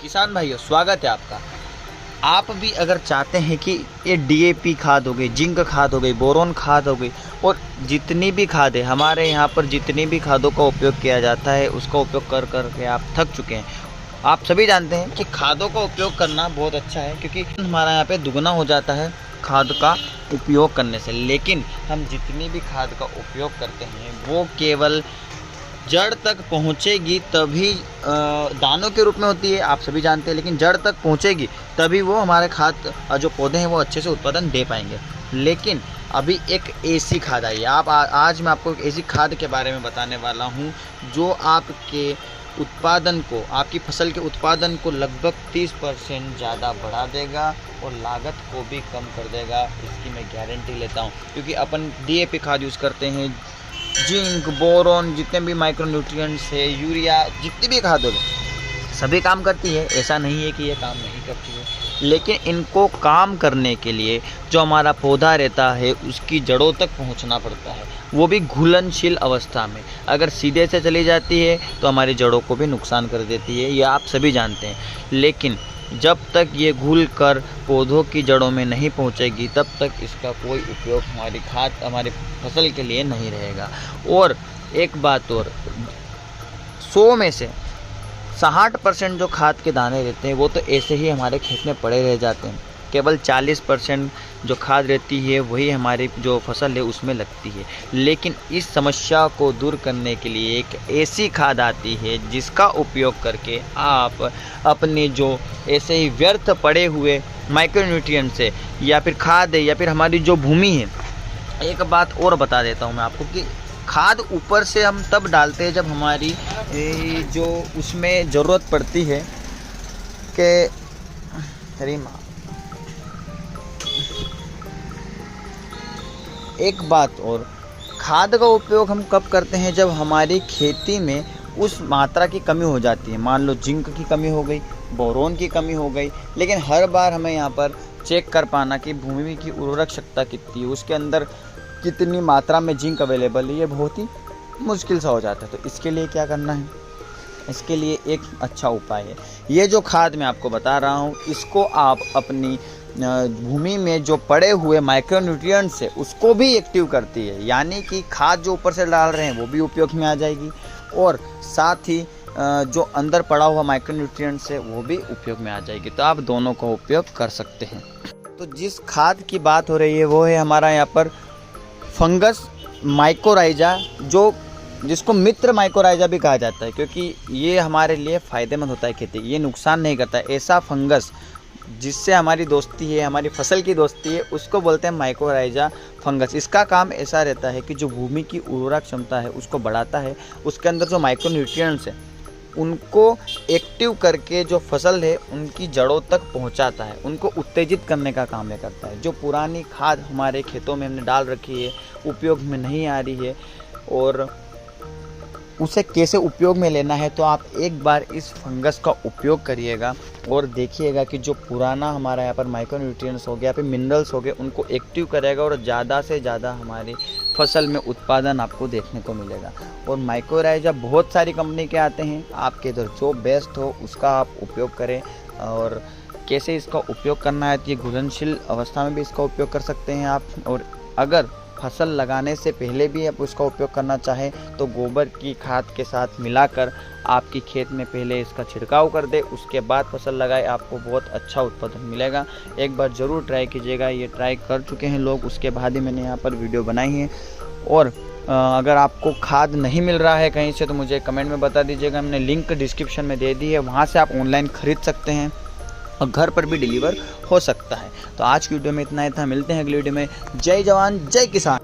किसान भाइयों, स्वागत है आपका। आप भी अगर चाहते हैं कि ये डीएपी खाद हो गई, जिंक खाद हो गई, बोरोन खाद हो गई और जितनी भी खाद है हमारे यहाँ पर, जितनी भी खादों का उपयोग किया जाता है उसका उपयोग कर कर के आप थक चुके हैं। आप सभी जानते हैं कि खादों का उपयोग करना बहुत अच्छा है, क्योंकि हमारा यहाँ पे दुगना हो जाता है खाद का उपयोग करने से। लेकिन हम जितनी भी खाद का उपयोग करते हैं वो केवल जड़ तक पहुँचेगी तभी, दानों के रूप में होती है, आप सभी जानते हैं। लेकिन जड़ तक पहुँचेगी तभी वो हमारे खाद जो पौधे हैं वो अच्छे से उत्पादन दे पाएंगे। लेकिन अभी एक ऐसी खाद आई है, आज मैं आपको एक ऐसी खाद के बारे में बताने वाला हूँ जो आपके उत्पादन को, आपकी फसल के उत्पादन को लगभग 30% ज़्यादा बढ़ा देगा और लागत को भी कम कर देगा। इसकी मैं गारंटी लेता हूँ, क्योंकि अपन डीएपी खाद यूज़ करते हैं, जिंक, बोरोन, जितने भी माइक्रोन्यूट्रिएंट्स है, यूरिया, जितनी भी खाद सभी काम करती है। ऐसा नहीं है कि ये काम नहीं करती है, लेकिन इनको काम करने के लिए जो हमारा पौधा रहता है उसकी जड़ों तक पहुंचना पड़ता है, वो भी घुलनशील अवस्था में। अगर सीधे से चली जाती है तो हमारी जड़ों को भी नुकसान कर देती है, ये आप सभी जानते हैं। लेकिन जब तक ये घुल कर पौधों की जड़ों में नहीं पहुंचेगी तब तक इसका कोई उपयोग हमारी खाद, हमारी फसल के लिए नहीं रहेगा। और एक बात और, 100 में से 60% जो खाद के दाने रहते हैं वो तो ऐसे ही हमारे खेत में पड़े रह जाते हैं। केवल 40% जो खाद रहती है वही हमारी जो फसल है उसमें लगती है। लेकिन इस समस्या को दूर करने के लिए एक ऐसी खाद आती है जिसका उपयोग करके आप अपने जो ऐसे ही व्यर्थ पड़े हुए माइक्रोन्यूट्रिएंट्स है या फिर खाद है या फिर हमारी जो भूमि है। एक बात और बता देता हूँ मैं आपको कि खाद ऊपर से हम तब डालते हैं जब हमारी जो उसमें ज़रूरत पड़ती है कि अरे माँ, एक बात और, खाद का उपयोग हम कब करते हैं जब हमारी खेती में उस मात्रा की कमी हो जाती है। मान लो जिंक की कमी हो गई, बोरोन की कमी हो गई, लेकिन हर बार हमें यहाँ पर चेक कर पाना कि भूमि की उर्वरक क्षमता कितनी है, उसके अंदर कितनी मात्रा में जिंक अवेलेबल है, ये बहुत ही मुश्किल सा हो जाता है। तो इसके लिए क्या करना है, इसके लिए एक अच्छा उपाय है। ये जो खाद मैं आपको बता रहा हूँ इसको आप अपनी भूमि में जो पड़े हुए माइक्रोन्यूट्रिएंट्स है उसको भी एक्टिव करती है, यानी कि खाद जो ऊपर से डाल रहे हैं वो भी उपयोग में आ जाएगी और साथ ही जो अंदर पड़ा हुआ माइक्रोन्यूट्रिएंट्स है वो भी उपयोग में आ जाएगी। तो आप दोनों का उपयोग कर सकते हैं। तो जिस खाद की बात हो रही है वो है हमारा यहाँ पर फंगस माइकोराइजा, जिसको मित्र माइकोराइजा भी कहा जाता है, क्योंकि ये हमारे लिए फ़ायदेमंद होता है खेती, ये नुकसान नहीं करता है। ऐसा फंगस जिससे हमारी दोस्ती है, हमारी फसल की दोस्ती है, उसको बोलते हैं माइकोराइजा फंगस। इसका काम ऐसा रहता है कि जो भूमि की उर्वरक क्षमता है उसको बढ़ाता है, उसके अंदर जो माइक्रोन्यूट्रिएंट्स हैं उनको एक्टिव करके जो फसल है उनकी जड़ों तक पहुंचाता है, उनको उत्तेजित करने का काम ये करता है। जो पुरानी खाद हमारे खेतों में हमने डाल रखी है, उपयोग में नहीं आ रही है और उसे कैसे उपयोग में लेना है, तो आप एक बार इस फंगस का उपयोग करिएगा और देखिएगा कि जो पुराना हमारा यहाँ पर माइक्रोन्यूट्रिएंट्स हो गया, फिर मिनरल्स हो गए, उनको एक्टिव करेगा और ज़्यादा से ज़्यादा हमारी फसल में उत्पादन आपको देखने को मिलेगा। और माइकोराइजा बहुत सारी कंपनी के आते हैं, आपके इधर जो बेस्ट हो उसका आप उपयोग करें। और कैसे इसका उपयोग करना है, तो ये घुलनशील अवस्था में भी इसका उपयोग कर सकते हैं आप। और अगर फसल लगाने से पहले भी आप उसका उपयोग करना चाहें तो गोबर की खाद के साथ मिलाकर आपकी खेत में पहले इसका छिड़काव कर दे, उसके बाद फसल लगाए, आपको बहुत अच्छा उत्पादन मिलेगा। एक बार ज़रूर ट्राई कीजिएगा, ये ट्राई कर चुके हैं लोग, उसके बाद ही मैंने यहाँ पर वीडियो बनाई है। और अगर आपको खाद नहीं मिल रहा है कहीं से तो मुझे कमेंट में बता दीजिएगा, हमने लिंक डिस्क्रिप्शन में दे दी है, वहाँ से आप ऑनलाइन ख़रीद सकते हैं और घर पर भी डिलीवर हो सकता है। तो आज की वीडियो में इतना ही था, मिलते हैं अगली वीडियो में। जय जवान जय किसान।